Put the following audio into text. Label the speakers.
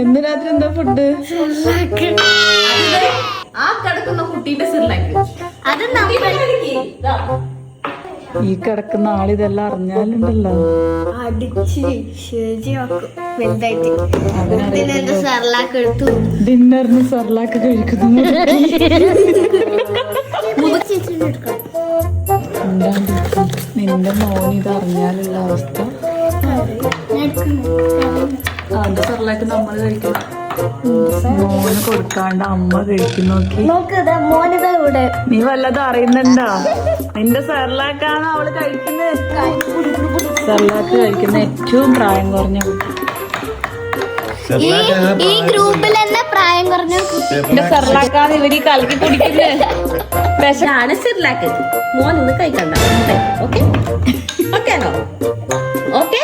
Speaker 1: ഇന്ന് രാത്രി എന്താ ഫുഡ്?
Speaker 2: ആ കിടക്കുന്ന കുട്ടീന്റെ സിറിലാക്കി
Speaker 1: ഈ കിടക്കുന്ന ആളിതെല്ലാം അറിഞ്ഞാലുണ്ടല്ലോ ഡിന്നറിന് സർലാക്ക് കഴിക്കുന്നു. നിന്റെ മോന് ഇത് അറിഞ്ഞാലുള്ള അവസ്ഥ. അത് സർലാക്ക് നമ്മൾ കഴിക്കണം. മോന് കൊടുക്കാണ്ട് അമ്മ കഴിക്കും. നോക്കി നീ വല്ലതും അറിയുന്നുണ്ടോ? നിന്റെ സെർലാക്കാണ് അവള് കഴിക്കുന്നത്. സെർലാക്ക് കഴിക്കുന്ന ഏറ്റവും പ്രായം കുറഞ്ഞ കുട്ടി.
Speaker 3: ഈ ഗ്രൂപ്പിൽ തന്നെ പ്രായം കുറഞ്ഞ
Speaker 1: എന്റെ സെർലാക്കാണ് ഇവര് കലക്കി കുടിക്കുന്നത്.
Speaker 2: വിഷാണ് സിറിലാക്ക്. മോൻ ഇന്ന് കഴിക്കണ്ട. ഓക്കെ ഓക്കെ ആണോ? ഓക്കെ